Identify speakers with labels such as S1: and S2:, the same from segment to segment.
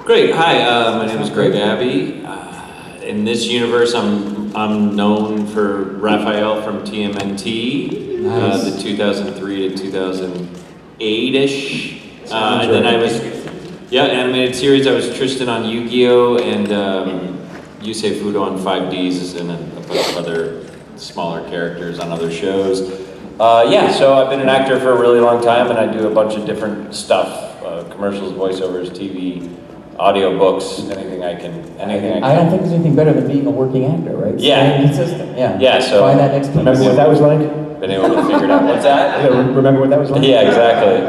S1: Great. Hi, my name is Greg Abbey. In this universe, I'm known for Raphael from TMNT,
S2: Nice.
S1: the 2003 to 2008-ish. And then I was, animated series. I was Tristan on Yu-Gi-Oh! And Yusei Fudo on 5Ds and a bunch of other smaller characters on other shows. So I've been an actor for a really long time, and I do a bunch of different stuff, commercials, voiceovers, TV, audiobooks, anything I can.
S2: I don't think there's anything better than being a working actor, right?
S1: Yeah.
S2: Staying consistent. Yeah.
S1: Yeah. So
S2: find that next piece.
S3: Remember what that was like?
S1: Been able to figure it out. What's that?
S3: Remember what that was like?
S1: Yeah, exactly.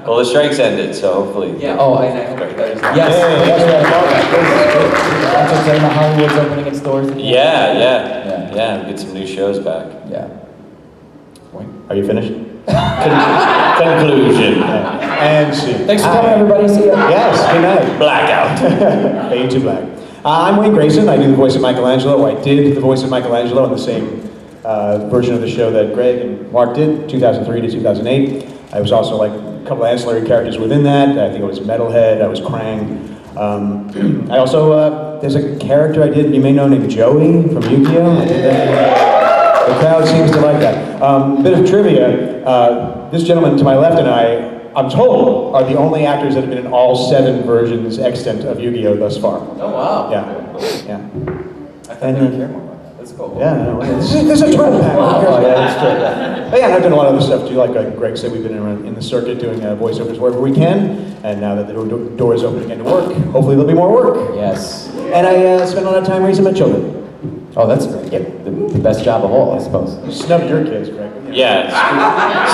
S1: Well, the strike's ended, so hopefully.
S2: Yeah. Oh, I know. Yes. That's what saying. Hollywood's opening its doors.
S1: Yeah. Get some new shows back.
S2: Yeah.
S3: Are you finished?
S1: Conclusion.
S3: And see.
S2: Thanks for coming, everybody. See ya.
S3: Yes, good night.
S1: Blackout.
S3: Fade to black. I'm Wayne Grayson. I do the voice of Michelangelo. I did the voice of Michelangelo in the same version of the show that Greg and Mark did, 2003 to 2008. I was also like a couple of ancillary characters within that. I think it was Metalhead, I was Krang. I also, there's a character I did, you may know, named Joey from Yu-Gi-Oh! The crowd seems to like that. Bit of trivia, this gentleman to my left and I'm told, are the only actors that have been in all 7 versions extant of Yu-Gi-Oh! Thus far.
S2: Oh wow.
S3: Yeah.
S2: I thought they would care more about that. That's cool.
S3: Yeah, no, there's a turtle panel.
S2: Wow.
S3: Oh, yeah, that's true. But yeah, and I've done a lot of other stuff too. Like Greg said, we've been around in the circuit doing voiceovers wherever we can. And now that the door is open again to work, hopefully there'll be more work.
S2: Yes.
S3: And I spend a lot of time raising my children.
S2: Oh, that's great.
S3: Yep.
S2: The best job of all, I suppose.
S3: You snub your kids, Greg.
S1: Yeah,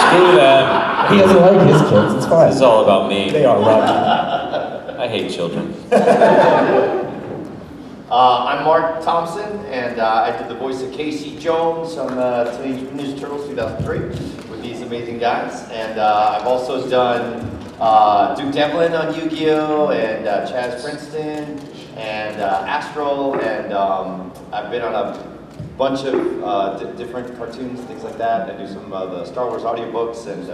S1: screw them.
S2: He doesn't like his kids. It's fine.
S1: It's all about me.
S3: They are rough.
S1: I hate children.
S4: I'm Mark Thompson, and I did the voice of Casey Jones on Teenage Mutant Ninja Turtles 2003 with these amazing guys. And I've also done Duke Devlin on Yu-Gi-Oh! And Chaz Princeton and Astral, and I've been on a bunch of different cartoons, things like that. I do some of the Star Wars audiobooks, and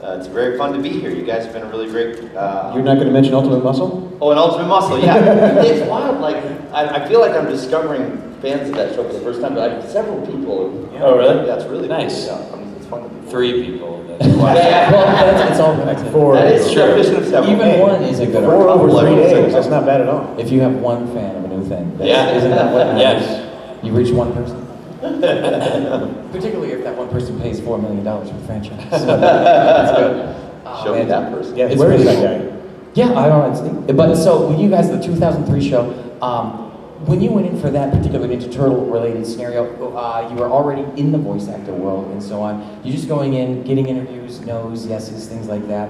S4: it's very fun to be here. You guys have been a really great...
S3: You're not going to mention Ultimate Muscle?
S4: Oh, and Ultimate Muscle, yeah. It's wild. Like, I feel like I'm discovering fans of that show for the first time, but several people.
S1: Yeah. Oh, really?
S4: That's really
S1: nice.
S4: Cool. Yeah, it's fun to be
S1: 3 people.
S2: Yeah, well, it's all good.
S3: 4.
S4: That is true.
S2: Even 1 is a good
S3: 4 over 3 days. That's not bad at all.
S2: If you have 1 fan of a new thing,
S1: Yeah.
S2: Isn't that what matters?
S1: Yes.
S2: You reach 1 person. Particularly if that 1 person pays $4 million for the franchise. That's good.
S4: Show me that person.
S3: Yeah,
S2: It's
S3: where is
S2: pretty
S3: that
S2: cool.
S3: guy?
S2: Yeah, I don't know. But so, when you guys, the 2003 show, when you went in for that particular Ninja Turtle related scenario, you were already in the voice actor world and so on. You're just going in, getting interviews, no's, yeses, things like that.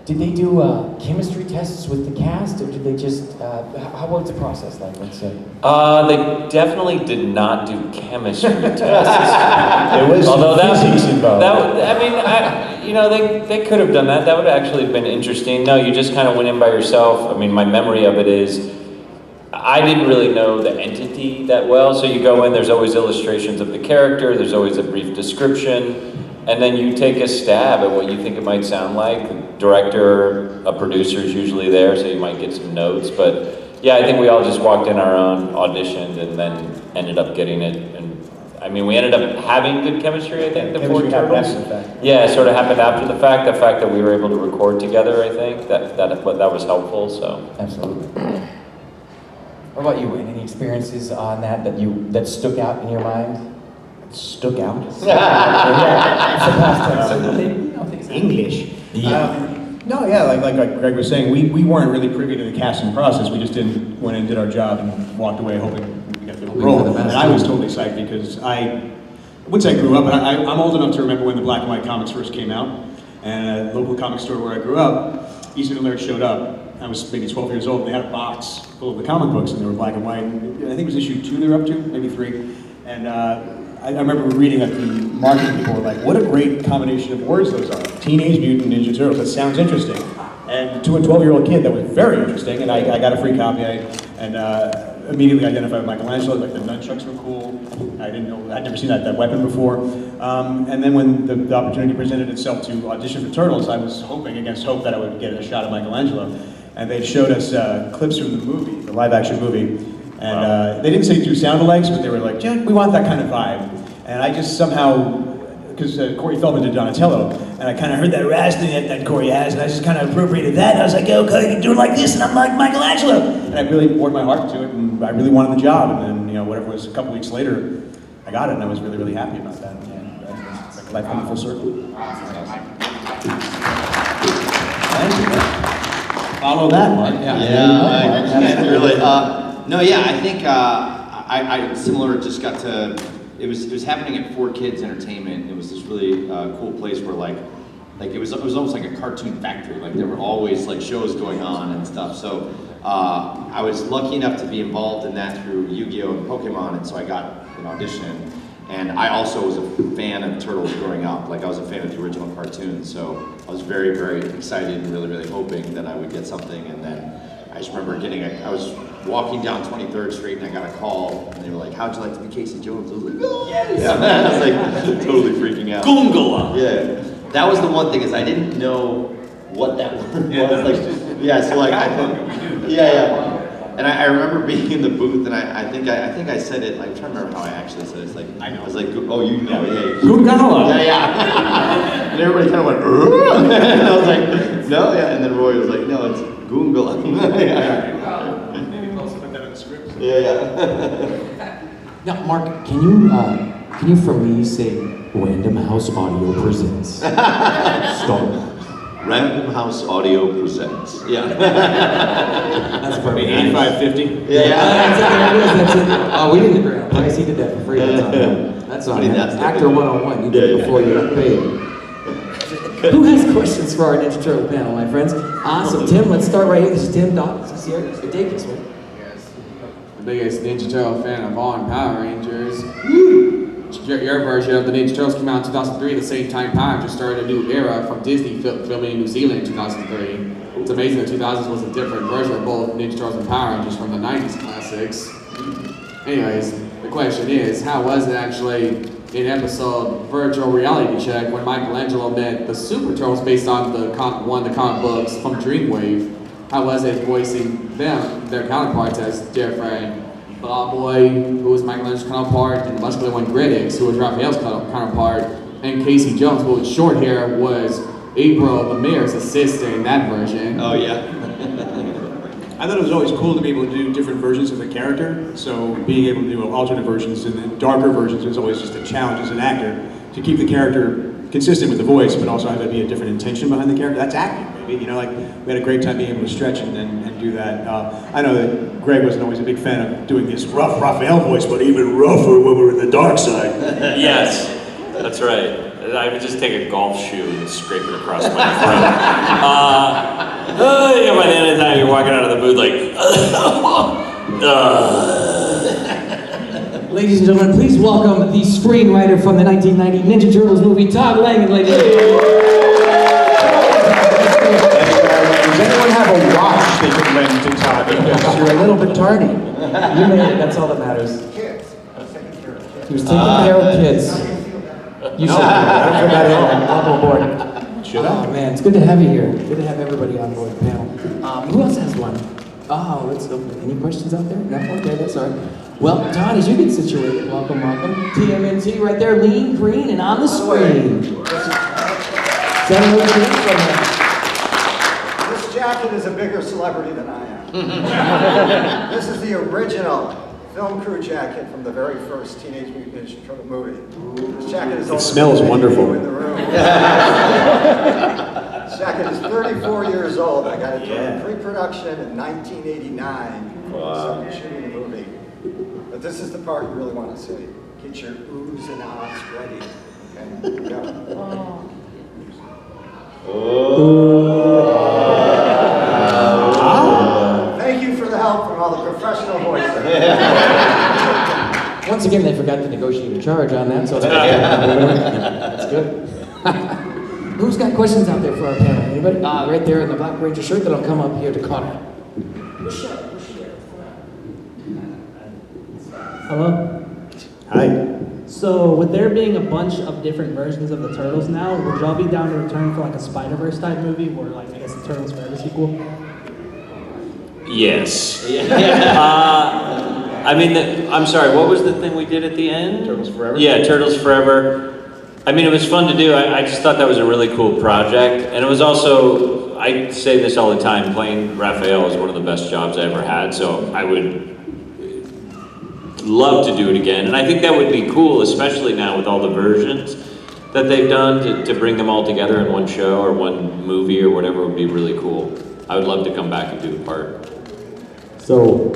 S2: Did they do chemistry tests with the cast, or did they just, how was the process like, let's say?
S1: They definitely did not do chemistry tests.
S3: There was
S1: Although
S3: physics involved.
S1: They could have done that. That would have actually been interesting. No, you just kind of went in by yourself. I mean, my memory of it is, I didn't really know the entity that well, so you go in, there's always illustrations of the character, there's always a brief description, and then you take a stab at what you think it might sound like. The director, a producer is usually there, so you might get some notes, but yeah, I think we all just walked in our own, auditioned, and then ended up getting it. And I mean, we ended up having good chemistry, I think, the 4 turtles. Yeah, it sort of happened after the fact that we were able to record together, I think, that was helpful, so.
S2: Absolutely. What about you, Wayne? Any experiences on that stuck out in your mind?
S3: Stuck out?
S2: It's the past tense.
S3: English.
S2: Yeah.
S3: No, yeah, like Greg was saying, we weren't really privy to the casting process. We just went in, did our job, and walked away hoping we got the role. And I was totally psyched because I wouldn't say I grew up, but I'm old enough to remember when the black and white comics first came out. And a local comic store where I grew up, Eastman Alert showed up. I was maybe 12 years old, and they had a box full of the comic books, and they were black and white. And I think it was issue 2 they were up to, maybe 3. And I remember reading that the marketing people were like, what a great combination of words those are. Teenage Mutant Ninja Turtles, that sounds interesting. And to a 12-year-old kid, that was very interesting, and I got a free copy, and immediately identified with Michelangelo, like the nunchucks were cool. I'd never seen that weapon before. And then when the opportunity presented itself to audition for Turtles, I was hoping against hope that I would get a shot at Michelangelo. and they showed us clips from the movie, the live-action movie, and they didn't say do sound-alikes, but they were like, Jack, we want that kind of vibe. And I just somehow, because Corey Feldman did Donatello, and I kind of heard that rasping that Corey has, and I just kind of appropriated that, and I was like, yo, okay, you do it like this, and I'm like Michelangelo. And I really poured my heart to it, and I really wanted the job, and then, you know, whatever it was, a couple weeks later, I got it, and I was really, really happy about that. And it's like life coming full circle. Thank you. Follow that, Mark.
S4: Really. No, yeah, I think I similar. Just got to. It was happening at 4Kids Entertainment. It was this really cool place where like it was almost like a cartoon factory. Like there were always like shows going on and stuff. So I was lucky enough to be involved in that through Yu-Gi-Oh and Pokemon, and so I got an audition. And I also was a fan of Turtles growing up. Like I was a fan of the original cartoons, so I was very, very excited and really, really hoping that I would get something. And then I just remember I was walking down 23rd Street and I got a call, and they were like, "How'd you like to be Casey Jones?" I was like, "Oh, yes!" Yeah, I was like totally freaking out.
S1: Goongala.
S4: Yeah, that was the one thing is I didn't know what that word was. Like, yeah, so like I thought, yeah. And I remember being in the booth, and I think I said it. Like, I'm trying to remember how I actually said it. It's like I know. I was like, "Oh, you know, yeah."
S3: Goongala.
S4: Yeah. And everybody kind of went, "Ugh." And I was like, "No, yeah." And then Roy was like, "No, it's Goongala."
S3: Maybe close to put that in the script.
S4: Yeah.
S2: Now, Mark, can you for me say Random House Audio presents? Start.
S4: Random House Audio presents. Yeah.
S2: That's
S3: Probably
S2: perfect.
S3: 8550.
S4: Yeah.
S2: That's it. Oh, we didn't agree on price. He did that for free. That's on him. That's on him.
S4: That's the
S2: Actor
S4: thing.
S2: 101. You did it before you got paid. Who has questions for our Ninja Turtle panel, my friends? Awesome. Tim, let's start right here. This is Tim. Doc, this is here. Take this one.
S5: The biggest Ninja Turtle fan of all in Power Rangers. Your version of the Ninja Turtles came out in 2003, the same time Power just started a new era from Disney filming in New Zealand in 2003. It's amazing the 2000s was a different version of both Ninja Turtles and Power Rangers from the 90s classics. Anyways, the question is, how was it actually in episode Virtual Reality Check when Michelangelo met the Super Turtles based on one of the comic books from Dreamwave? How was it voicing their counterparts as different? Ball Boy, who was Michelangelo's counterpart, and the muscular one Griddix, who was Raphael's counterpart, and Casey Jones, who with short hair was April Lemire's assistant in that version.
S4: Oh yeah.
S3: I thought it was always cool to be able to do different versions of the character. So being able to do alternate versions and then darker versions was always just a challenge as an actor to keep the character consistent with the voice, but also have it be a different intention behind the character. That's acting, baby. You know, like we had a great time being able to stretch and do that. I know that Greg wasn't always a big fan of doing this rough Raphael voice, but even rougher when we're in the dark side.
S1: Yes, that's right. I would just take a golf shoe and scrape it across my throat. Yeah, by the end of the time, you're walking out of the booth like,
S2: Ladies and gentlemen, please welcome the screenwriter from the 1990 Ninja Turtles movie, Todd Langen, ladies and gentlemen.
S3: Does anyone have a watch they can lend to Todd?
S2: Because you're a little bit tardy. You made it, that's all that matters.
S6: Kids. I was taking care of kids.
S2: He was taking care of kids. You should. I don't feel bad at all. I'm on board.
S3: Should I?
S2: Oh man, it's good to have you here. Good to have everybody on board the panel. Who else has one? Oh, let's open. Any questions out there? No? Okay, that's all right. Well, Todd, as you get situated, welcome. TMNT right there, lean, green, and on the screen. Send a little green from there.
S6: This jacket is a bigger celebrity than I am. This is the original film crew jacket from the very first Teenage Mutant Ninja Turtle movie. This jacket is
S3: It smells wonderful.
S6: in the room. This jacket is 34 years old. I got it during pre-production in 1989. Wow. Shooting the movie. But this is the part you really want to see. Get your oohs and ahs ready. Okay, here we go. Thank you for the help from all the professional voices.
S2: Once again, they forgot to negotiate a charge on that, so that's good. Who's got questions out there for our panel? Anybody? Right there in the Black Ranger shirt that'll come up here to Connor.
S7: Hello?
S3: Hi.
S7: So, with there being a bunch of different versions of the Turtles now, would y'all be down to return for like a Spider-Verse type movie, or like, I guess the Turtles Forever sequel?
S1: Yes. I mean, I'm sorry, what was the thing we did at the end?
S3: Turtles Forever?
S1: Yeah, Turtles Forever. I mean, it was fun to do. I just thought that was a really cool project. And it was also, I say this all the time, playing Raphael was one of the best jobs I ever had. So I would love to do it again. And I think that would be cool, especially now with all the versions that they've done, to bring them all together in one show or one movie or whatever would be really cool. I would love to come back and do the part.
S8: So,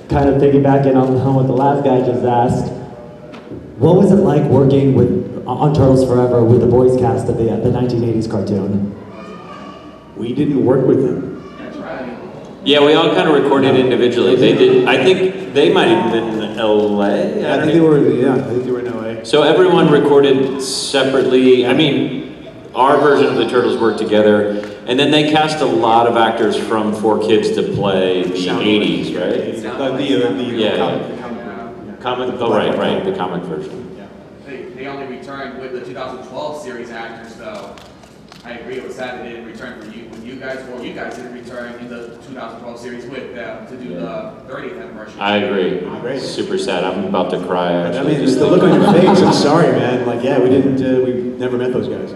S8: kind of piggybacking on what the last guy just asked, what was it like working on Turtles Forever with the voice cast of the 1980s cartoon?
S3: We didn't work with them.
S1: Yeah, we all kind of recorded individually. They did. I think they might have been in LA.
S3: I think they were in LA.
S1: So everyone recorded separately. I mean, our version of the Turtles worked together, and then they cast a lot of actors from 4Kids to play the 80s, right? Comic. Oh, right, the comic version.
S5: They only returned with the 2012 series actors, though. I agree, it was sad they didn't return for you when you guys didn't return in the 2012 series with them to do the 30th anniversary.
S1: I agree. Super sad. I'm about to cry.
S3: I
S1: Actually,
S3: mean, the look on your face, I'm sorry, man. Like, yeah, we never met those guys.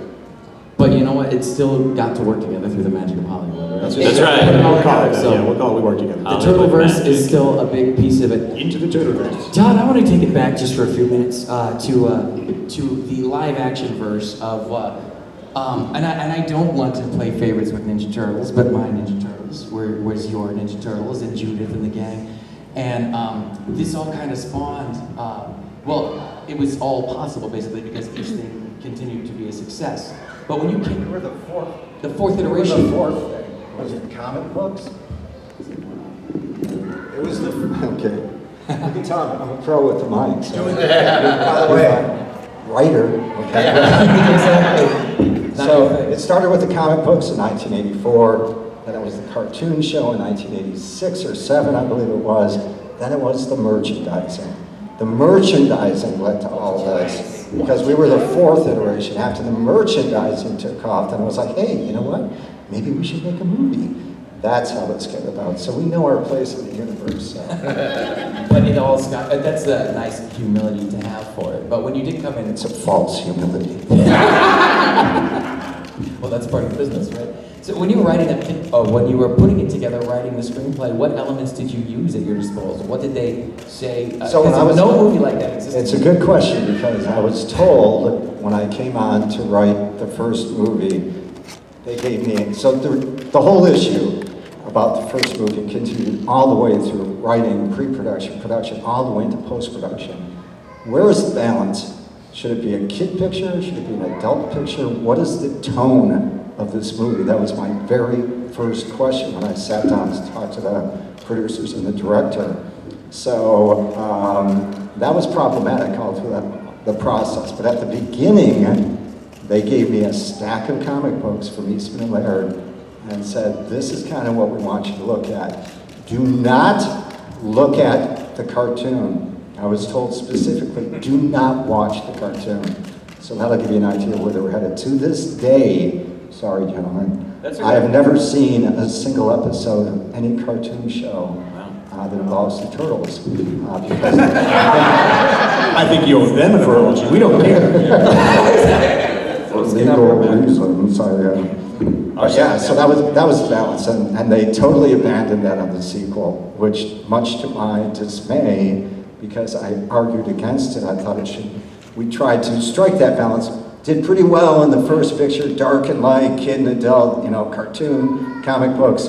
S2: But you know what? It still got to work together through the magic of Hollywood, right?
S1: That's right.
S3: We'll call it that,
S2: So-
S3: yeah, we'll call it we work together.
S2: The Turtleverse is still a big piece of it.
S3: Into the Turtleverse.
S2: John, I want to take it back just for a few minutes to the live action verse of, and I don't want to play favorites with Ninja Turtles, but my Ninja Turtles was your Ninja Turtles and Judith and the gang, and this all kind of spawned. Well, it was all possible basically because each thing continued to be a success. But when you came,
S6: We're the fourth.
S2: the fourth
S6: We're
S2: iteration.
S6: the fourth thing. Was it comic books? It was the, okay. You can tell I'm a pro with the mic. So. By the way, writer. Okay. So it started with the comic books in 1984. Then it was the cartoon show in 1986 or 7, I believe it was. Then it was the merchandising. The merchandising led to all this because we were the fourth iteration. After the merchandising took off, then I was like, hey, you know what? Maybe we should make a movie. That's how this came about. So we know our place in the universe. So.
S2: But it all got, that's a nice humility to have for it. But when you did come in,
S6: It's a false humility.
S2: well, that's part of the business, right? So when you were writing when you were putting it together, writing the screenplay, what elements did you use at your disposal? What did they say?
S6: So when I was
S2: no movie like that existed.
S6: It's a good question because I was told when I came on to write the first movie, they gave me, so the whole issue about the first movie continued all the way through writing, pre-production, production, all the way into post-production. Where is the balance? Should it be a kid picture? Should it be an adult picture? What is the tone of this movie? That was my very first question when I sat down to talk to the producers and the director. So that was problematic all through the process. But at the beginning, they gave me a stack of comic books from Eastman and Laird and said, this is kind of what we want you to look at. Do not look at the cartoon. I was told specifically, do not watch the cartoon. So that'll give you an idea where they were headed. To this day, sorry gentlemen, I have never seen a single episode of any cartoon show that involves the turtles. Because
S3: I think you owe them an apology. We don't care.
S6: for legal reasons, yeah, so that was the balance, and they totally abandoned that on the sequel, which, much to my dismay, because I argued against it, I thought it should. We tried to strike that balance. Did pretty well in the first picture, dark and light, kid and adult, cartoon, comic books.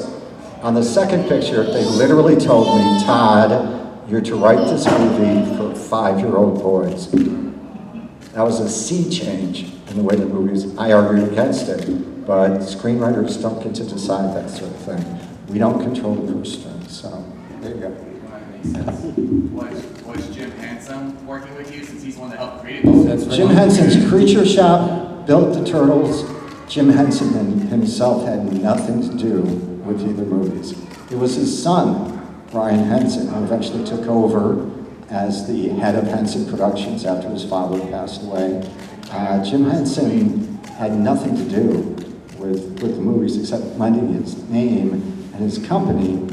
S6: On the second picture, they literally told me, Todd, you're to write this movie for 5-year-old boys. That was a sea change in the way the movies, I argued against it, but screenwriters don't get to decide that sort of thing. We don't control the purse strings, so there you go.
S5: Was Jim Henson working with you since he's the one that helped create it?
S6: Jim Henson's Creature Shop built the Turtles. Jim Henson himself had nothing to do with either movies. It was his son, Brian Henson, who eventually took over as the head of Henson Productions after his father passed away. Jim Henson had nothing to do with the movies except lending his name and his company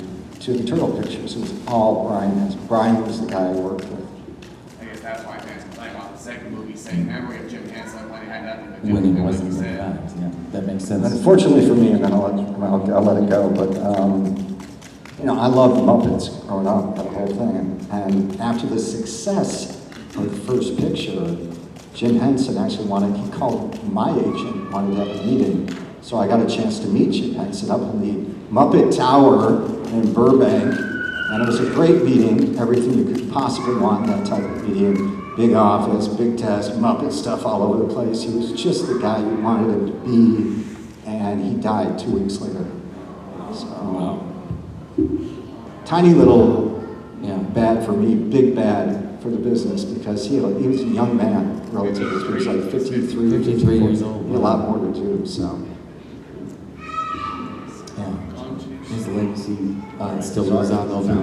S6: do the turtle pictures. It was all Brian. Brian was the guy I worked with.
S5: I guess that's why fans complain about the second movie, saying memory of Jim Henson when it had nothing to do
S2: When
S5: with
S2: it
S5: it, like
S2: wasn't
S5: you
S2: in
S5: said.
S2: fact, yeah, that makes sense.
S6: Unfortunately for me, and then I'll let it go, but I loved Muppets growing up, that whole thing. And after the success of the first picture, Jim Henson actually he called my agent, wanted to have a meeting. So I got a chance to meet Jim Henson up in the Muppet Tower in Burbank. And it was a great meeting, everything you could possibly want in that type of meeting. Big office, big desk, Muppet stuff all over the place. He was just the guy you wanted him to be. And he died 2 weeks later. So, tiny little bad for me, big bad for the business, because he was a young man relatively. He was like 53
S2: years old.
S6: He had a lot more to do, so.
S2: Yeah. His legacy still lives on over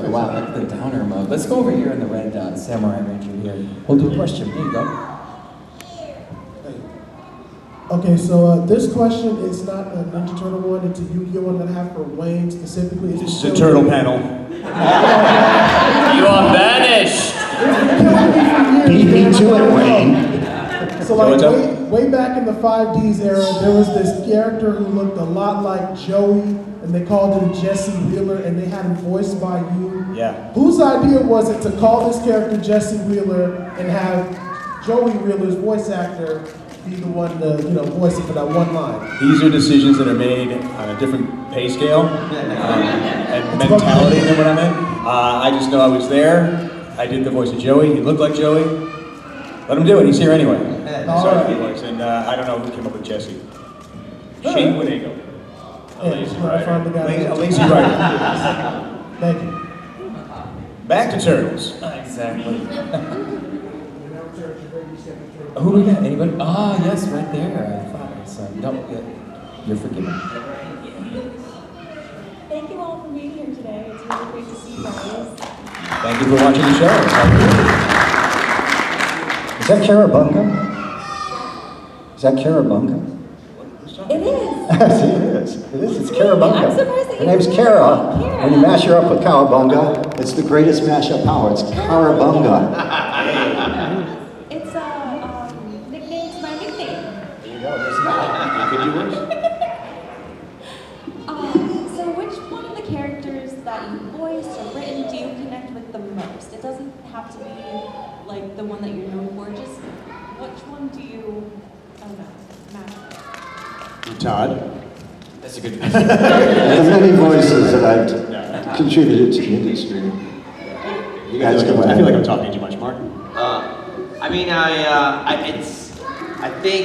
S2: But wow, that's the downer mode. Let's go over here in the red Samurai Ranger here. We'll do a question. Here you go.
S9: Okay, so this question is not a Ninja Turtle one, it's a Yu-Gi-Oh! One that I have for Wayne specifically.
S3: This is a turtle panel.
S1: You are banished.
S6: Beat me to it, Wayne.
S9: So like way back in the 5Ds era, there was this character who looked a lot like Joey, and they called him Jesse Wheeler, and they had him voiced by you.
S3: Yeah.
S9: Whose idea was it to call this character Jesse Wheeler and have Joey Wheeler's voice actor be the one to, voice it for that one line?
S3: These are decisions that are made on a different pay scale and mentality than what I'm in. I just know I was there. I did the voice of Joey. He looked like Joey. Let him do it. He's here anyway. Sorry for the voice. And I don't know who came up with Jesse. Shane Winnagle. A lazy writer. A lazy writer.
S9: Thank you.
S3: Back to turtles.
S2: Exactly. Who do we got? Anybody? Ah, yes, right there. I thought I saw. No, you're forgiven.
S10: Thank you all for being here today. It's really great to see you guys.
S3: Thank you for watching the show.
S6: Is that Carabunga? Is that Carabunga?
S10: It is.
S6: Yes, it is. It is. It's Carabunga.
S10: I'm surprised that
S6: Her name's
S10: you
S6: Kara.
S10: Kara.
S6: When you mash her up with Cowabunga, it's the greatest mashup power. It's Carabunga.
S10: It's a nickname to my nickname.
S6: There you go. There's that.
S3: Could you wish?
S10: So which one of the characters that you voiced or written do you connect with the most? It doesn't have to be like the one that you're known for. Just which one do you, I don't know, match with?
S3: Todd.
S2: That's a good
S6: There are many voices that I've contributed to the industry. You guys go
S3: I
S6: ahead.
S3: feel like I'm talking too much, Mark.
S4: I think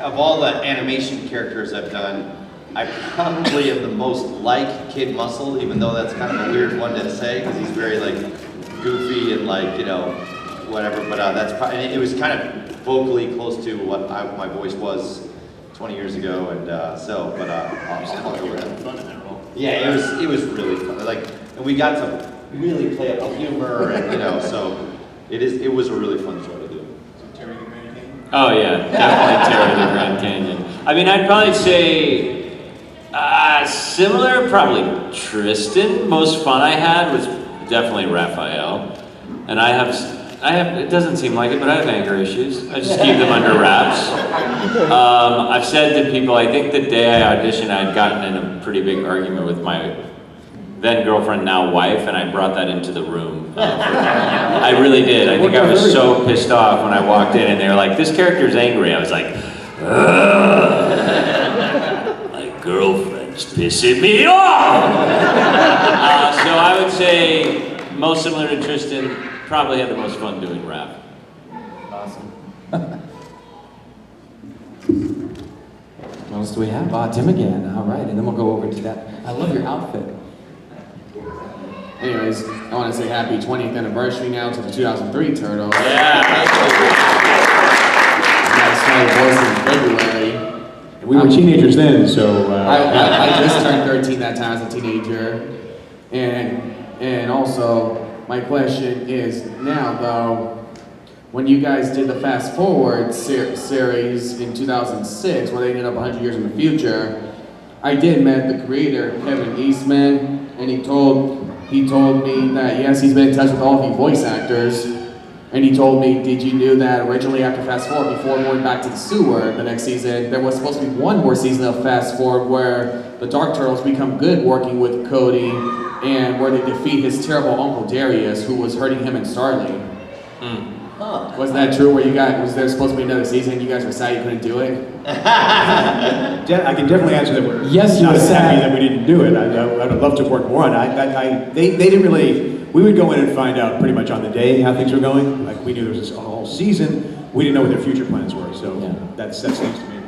S4: of all the animation characters I've done, I probably am the most like Kid Muscle, even though that's kind of a weird one to say, because he's very goofy and whatever. But that's probably, it was kind of vocally close to what my voice was 20 years ago, and I'll go with that.
S3: Fun in that role.
S4: Yeah, it was really fun. And we got to really play up the humor, and so it was a really fun show to do.
S3: Terry the Grand Canyon?
S1: Oh yeah, definitely Terry the Grand Canyon. I mean, I'd probably say similar, probably Tristan. Most fun I had was definitely Raphael, and I have. It doesn't seem like it, but I have anger issues. I just keep them under wraps. I've said to people, I think the day I auditioned, I had gotten in a pretty big argument with my then girlfriend, now wife, and I brought that into the room. I really did. I think I was so pissed off when I walked in and they were like, this character's angry. I was like, my girlfriend's pissing me off! So I would say, most similar to Tristan, probably had the most fun doing rap.
S2: Awesome. What else do we have? Tim again. All right, and then we'll go over to that. I love your outfit.
S5: Anyways, I want to say happy 20th anniversary now to the 2003 Turtles.
S1: Yeah.
S5: You guys started voicing in February.
S3: We were teenagers then, so...
S5: I just turned 13 that time as a teenager. And also, my question is now though, when you guys did the Fast Forward series in 2006, where they ended up 100 years in the future, I did met the creator, Kevin Eastman, and he told me that yes, he's been in touch with all of you voice actors, and he told me, did you know that originally after Fast Forward, before going back to the sewer the next season, there was supposed to be one more season of Fast Forward where the Dark Turtles become good working with Cody, and where they defeat his terrible uncle Darius, who was hurting him and Starling. Was that true? Was there supposed to be another season? You guys were sad you couldn't do it?
S3: I can definitely answer that. We're
S2: Yes, you
S3: not
S2: were sad.
S3: happy that we didn't do it. I would love to work more on it. They didn't really. We would go in and find out pretty much on the day how things were going. Like we knew there was a whole season. We didn't know what their future plans were. So that's news to me.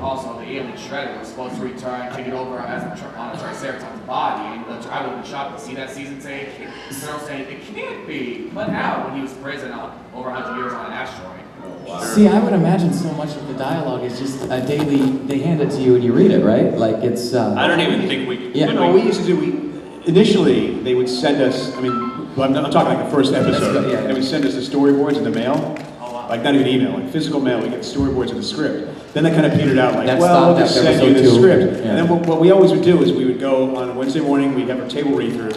S5: Also, the alien Shredder was supposed to return, take it over as on a Triceratops body. And I would have been shocked to see that season say, the girl saying, it can't be. But how? When he was in prison over 100 years on an asteroid.
S2: See, I would imagine so much of the dialogue is just a daily, they hand it to you and you read it, right? Like it's...
S1: I don't even think we...
S2: Yeah.
S3: No, we used to do, initially, they would send us, I mean, well, I'm talking like the first episode.
S2: Yeah.
S3: They would send us the storyboards in the mail. Like not even email, like physical mail, we get storyboards of the script. Then that kind of petered out, like,
S2: That
S3: well,
S2: stopped
S3: we'll just
S2: after
S3: send you the
S2: episode 2.
S3: script.
S2: Yeah.
S3: And then what we always would do is we would go on a Wednesday morning, we'd have a table read-through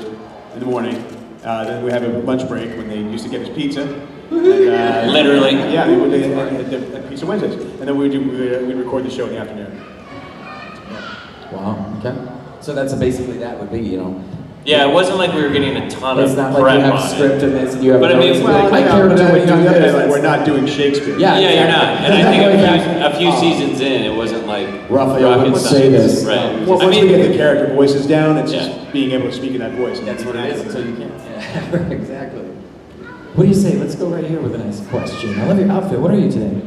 S3: in the morning. Then we have a lunch break when they used to get us pizza. And,
S1: Literally.
S3: Yeah, they would at Pizza Wednesdays. And then we'd record the show in the afternoon.
S2: Wow, okay. So that's basically that would be, you know.
S1: Yeah, it wasn't like we were getting a ton
S2: It's
S1: of
S2: not
S1: prep
S2: like you have
S1: on
S2: script
S1: it.
S2: in this and you have
S1: But I mean,
S2: notes,
S1: well,
S2: like, my
S3: Yeah,
S2: character
S3: but
S2: would do
S3: on the other
S2: this.
S3: hand, we're not doing Shakespeare.
S2: Yeah,
S1: Yeah, you're not. And I think a few
S2: Oh.
S1: seasons in, it wasn't like
S2: Raphael
S1: rocket
S2: would say
S1: science.
S2: this.
S1: Right.
S3: Well,
S1: I
S3: once
S1: mean,
S3: we get the character voices down, it's
S1: Yeah.
S3: just being able to speak in that voice.
S2: That's what it is until you can't. Yeah, exactly. What do you say? Let's go right here with a nice question. I love your outfit. What are you today?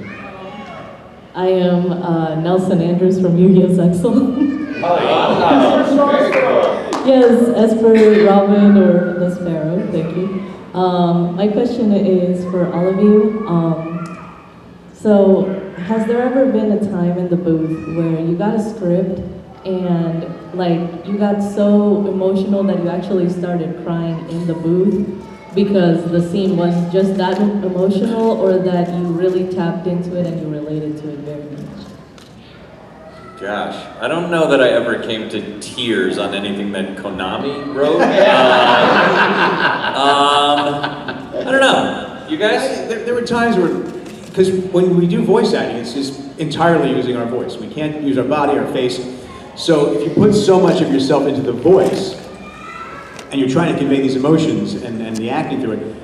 S11: I am Nelson Andrews from Yu-Gi-Oh! Zexel. Yes, as per Robin or the Sparrow, thank you. My question is for all of you. So, has there ever been a time in the booth where you got a script and like you got so emotional that you actually started crying in the booth because the scene was just that emotional, or that you really tapped into it and you related to it very much?
S1: Gosh, I don't know that I ever came to tears on anything that Konami wrote. I don't know. You guys?
S3: There were times where, because when we do voice acting, it's just entirely using our voice. We can't use our body, our face. So if you put so much of yourself into the voice, and you're trying to convey these emotions and the acting through it,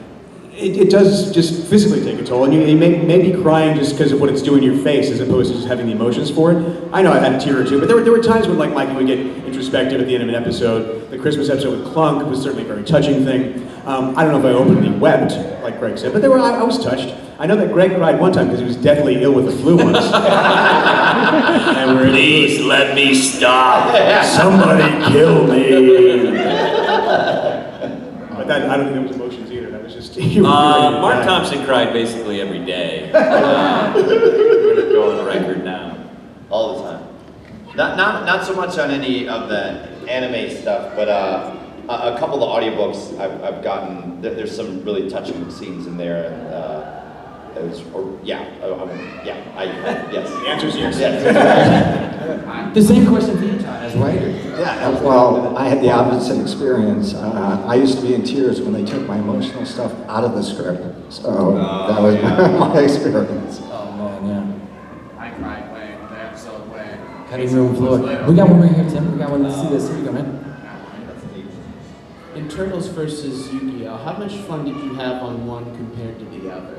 S3: it does just physically take a toll. And you may be crying just because of what it's doing to your face as opposed to just having the emotions for it. I know I had a tear or two, but there were times when like Mikey would get introspective at the end of an episode. The Christmas episode with Clunk was certainly a very touching thing. I don't know if I openly wept, like Greg said, but I was touched. I know that Greg cried one time because he was deathly ill with the flu once. And
S1: Please let me stop.
S3: Somebody kill me. But I don't think there was emotions either. That was just
S1: Mark Thompson cried basically every day. We're gonna go on record now.
S4: All the time. Not so much on any of the anime stuff, but a couple of the audiobooks I've gotten. There's some really touching scenes in there. Yes.
S3: The answer is yes.
S2: The same question for you, John, as writer.
S6: Yeah, well, I had the opposite experience. I used to be in tears when they took my emotional stuff out of the script. So that was my experience.
S2: Oh man, yeah.
S5: I cried when the episode when
S2: Cutting room floor. We got one right here, Tim. We got one. Let's see this. Here you go, man.
S7: In Turtles versus Yu-Gi-Oh, how much fun did you have on one compared to the other?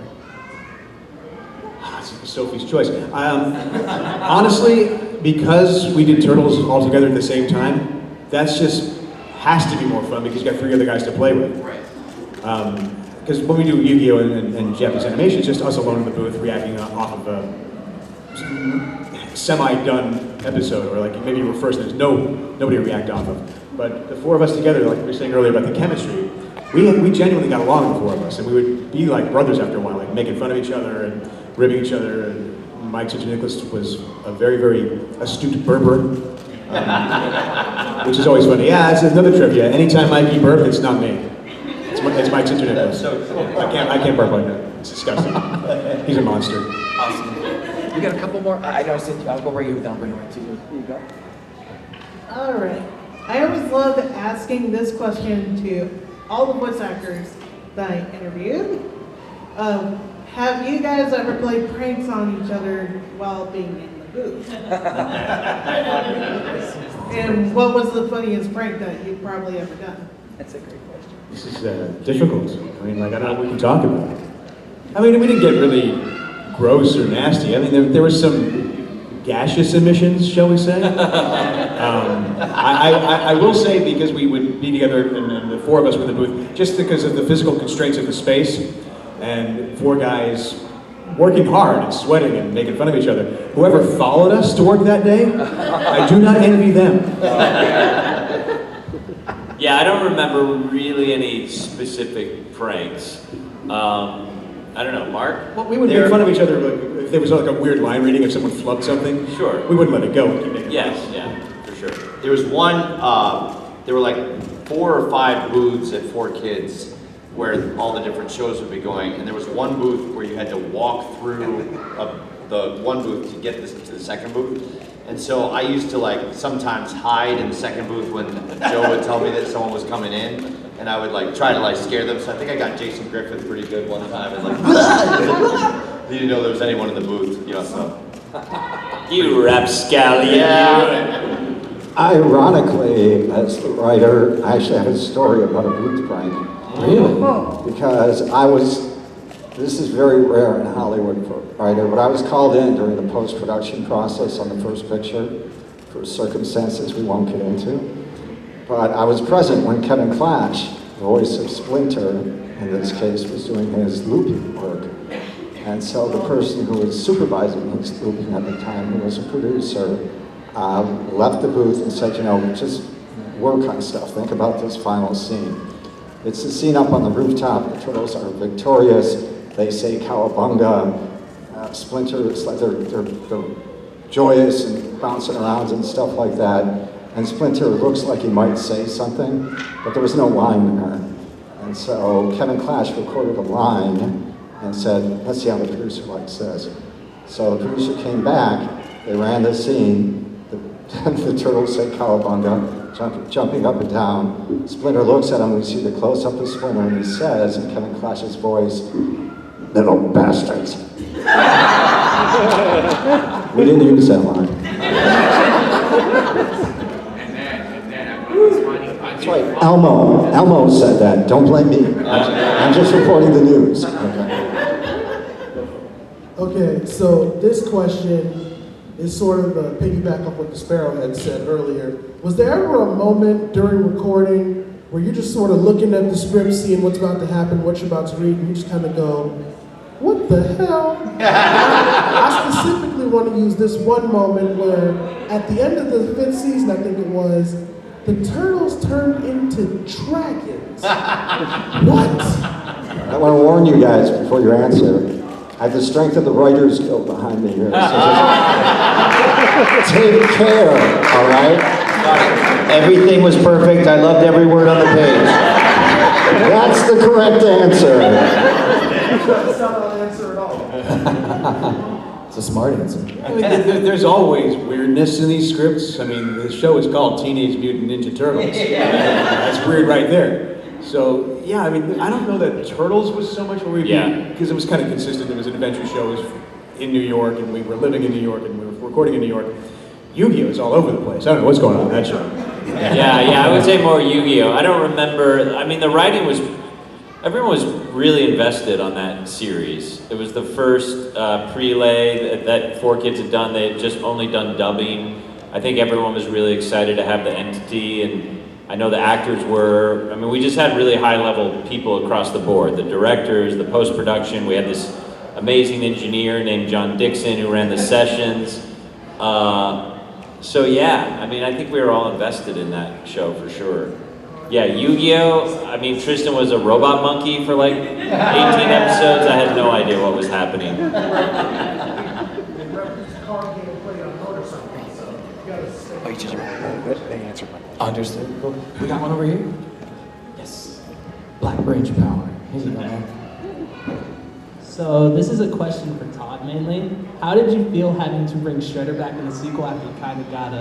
S3: Sophie's choice. Honestly, because we did Turtles all together at the same time, that's just has to be more fun because you got 3 other guys to play with.
S5: Right.
S3: Because when we do Yu-Gi-Oh! and Japanese animation, it's just us alone in the booth reacting off of a semi-done episode, or like maybe you were first and there's nobody to react off of. But the 4 of us together, like we were saying earlier about the chemistry, we genuinely got along, the 4 of us, and we would be like brothers after a while, like making fun of each other and ribbing each other. And Mike Nicholas was a very, very astute burper, which is always funny. Yeah, it's another trivia. Anytime Mikey burps, it's not me. It's Mike Nicholas.
S4: So cool.
S3: I can't burp like that. It's disgusting. He's a monster.
S2: Awesome. We got a couple more. I know I said I'll go right here with Don. Bring it right to you. Here you go.
S12: All right. I always love asking this question to all the voice actors that I interviewed. Have you guys ever played pranks on each other while being in the booth? And what was the funniest prank that you've probably ever done?
S6: That's a great question.
S3: This is difficult. I mean, like, I don't know what we can talk about. I mean, we didn't get really gross or nasty. I mean, there was some gaseous emissions, shall we say? I will say, because we would be together and the four of us were in the booth, just because of the physical constraints of the space, and four guys working hard and sweating and making fun of each other. Whoever followed us to work that day, I do not envy them.
S1: Yeah, I don't remember really any specific pranks. I don't know, Mark?
S3: Well, we would make fun of each other, like, if there was like a weird line reading, if someone flubbed something.
S1: Sure.
S3: We wouldn't let it go. We'd keep making
S1: Yes, yeah, for sure.
S4: There was one, there were like 4 or 5 booths at 4Kids where all the different shows would be going, and there was one booth where you had to walk through the one booth to get to the second booth. And so I used to like sometimes hide in the second booth when Joe would tell me that someone was coming in, and I would like try to like scare them. So I think I got Jason Griffith pretty good one time, and like, he didn't know there was anyone in the booth, you know, so.
S1: You rapscallion.
S4: Yeah.
S13: Ironically, as the writer, I actually have a story about a booth prank.
S2: Really?
S13: Because this is very rare in Hollywood for a writer, but I was called in during the post-production process on the first picture for circumstances we won't get into. But I was present when Kevin Clash, the voice of Splinter, in this case, was doing his looping work. And so the person who was supervising his looping at the time, who was a producer, left the booth and said, you know, just work on stuff. Think about this final scene. It's the scene up on the rooftop. The turtles are victorious. They say cowabunga. Splinter is like they're joyous and bouncing around and stuff like that. And Splinter looks like he might say something, but there was no line there. And so Kevin Clash recorded a line and said, let's see how the producer likes this. So the producer came back. They ran the scene. The turtles say cowabunga, jumping up and down. Splinter looks at him, we see the close-up of Splinter, and he says, in Kevin Clash's voice, little bastards. We didn't use that line. That's right, Elmo said that. Don't blame me. I'm just reporting the news.
S9: Okay, so this question is sort of a piggyback off what the Sparrow had said earlier. Was there ever a moment during recording where you're just sort of looking at the script, seeing what's about to happen, what you're about to read, and you just kind of go, what the hell? I specifically want to use this one moment where at the end of the 5th season, I think it was, the turtles turned into dragons. What?
S13: I want to warn you guys before you answer. I have the strength of the Writers Guild behind me here. So take care, all right?
S4: Everything was perfect. I loved every word on the page.
S13: That's the correct answer.
S9: That's not an answer at all.
S2: It's a smart answer.
S3: I mean, there's always weirdness in these scripts. I mean, the show is called Teenage Mutant Ninja Turtles. That's weird right there. So, yeah, I mean, I don't know that Turtles was so much where we because it was kind of consistent. It was an adventure show. It was in New York, and we were living in New York, and we were recording in New York. Yu-Gi-Oh! Is all over the place. I don't know what's going on in that show.
S1: Yeah, I would say more Yu-Gi-Oh! I don't remember, I mean, the writing was, everyone was really invested on that series. It was the first prelay that 4Kids had done. They had just only done dubbing. I think everyone was really excited to have the entity, and I know the actors were. I mean, we just had really high-level people across the board. The directors, the post-production. We had this amazing engineer named John Dixon who ran the sessions. So yeah, I mean, I think we were all invested in that show for sure. Yeah, Yu-Gi-Oh! I mean, Tristan was a robot monkey for like 18 episodes. I had no idea what was happening.
S2: They answered my question. Understood. We got one over here. Yes. Black Ranger power. Here you go, man.
S14: So this is a question for Todd mainly. How did you feel having to bring Shredder back in the sequel after you kind of got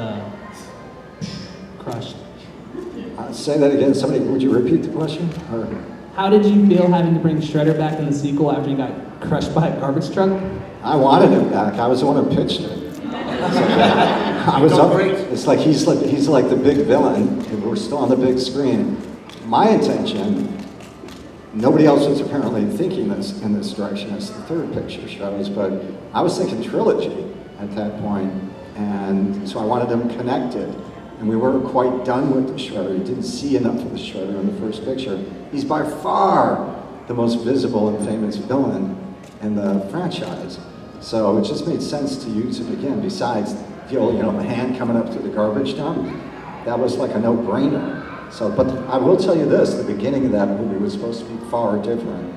S14: crushed?
S13: Say that again. Somebody, would you repeat the question? Or?
S14: How did you feel having to bring Shredder back in the sequel after you got crushed by a garbage truck?
S13: I wanted him back. I was the one who pitched it. I was up. It's like he's like the big villain, and we're still on the big screen. My intention. Nobody else was apparently thinking this in this direction as the third picture shows, but I was thinking trilogy at that point, and so I wanted them connected. And we weren't quite done with the Shredder. You didn't see enough of the Shredder in the first picture. He's by far the most visible and famous villain in the franchise. So it just made sense to use him again. Besides the old, the hand coming up to the garbage dump, that was like a no-brainer. So, but I will tell you this: the beginning of that movie was supposed to be far different.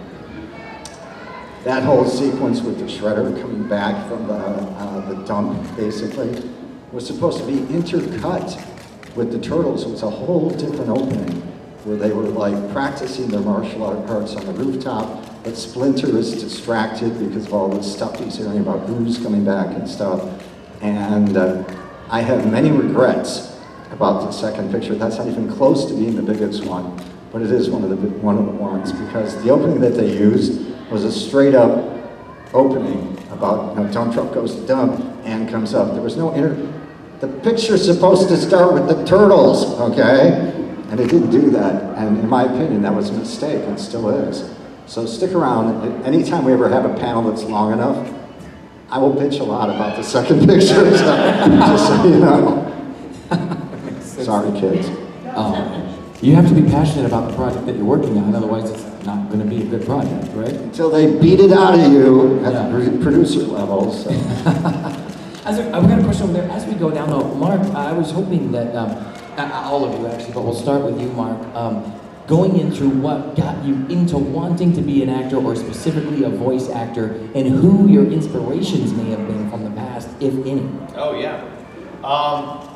S13: That whole sequence with the Shredder coming back from the dump, basically, was supposed to be intercut with the Turtles. It was a whole different opening where they were like practicing their martial arts on the rooftop, but Splinter is distracted because of all this stuff he's hearing about Bruce coming back and stuff. And I have many regrets about the second picture. That's not even close to being the biggest one, but it is one of the ones, because the opening that they used was a straight up opening about, dump truck goes to dump and comes up. There was no the picture's supposed to start with the Turtles, okay? And it didn't do that. And in my opinion, that was a mistake, and still is. So stick around. Anytime we ever have a panel that's long enough, I will bitch a lot about the second picture, just so you know. Sorry, kids.
S2: You have to be passionate about the project that you're working on, otherwise it's not going to be a good project, right?
S13: Until they beat it out of you at the producer level. So.
S2: I've got a question over there. As we go down, though, Mark, I was hoping that, all of you actually, but we'll start with you, Mark. Going into what got you into wanting to be an actor, or specifically a voice actor, and who your inspirations may have been from the past, if any.
S4: Oh, yeah.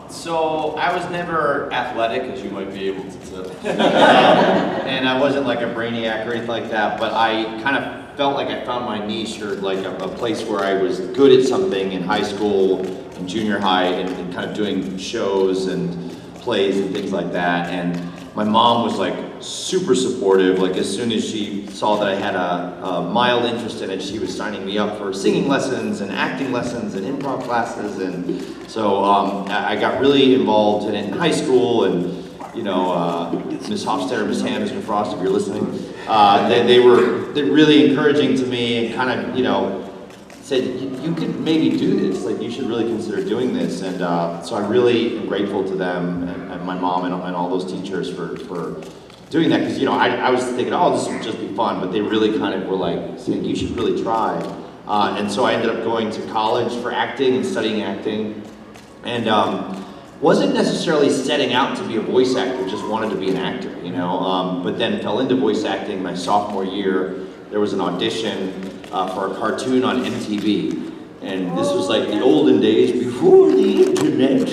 S4: So I was never athletic, as you might be able to tell. And I wasn't like a brainiac or anything like that, but I kind of felt like I found my niche, or like a place where I was good at something in high school and junior high, and kind of doing shows and plays and things like that. And my mom was like super supportive. Like as soon as she saw that I had a mild interest in it, she was signing me up for singing lessons and acting lessons and improv classes. And so I got really involved in it in high school. And Miss Hofstadter, Miss Ham, Mr. Frost, if you're listening, they were really encouraging to me, and kind of said, you could maybe do this, like you should really consider doing this. And so I really am grateful to them and my mom and all those teachers for doing that, because I was thinking, oh, this would just be fun, but they really kind of were like saying, you should really try. And so I ended up going to college for acting and studying acting, and wasn't necessarily setting out to be a voice actor, just wanted to be an actor, but then fell into voice acting my sophomore year. There was an audition for a cartoon on MTV, and this was like the olden days before the internet.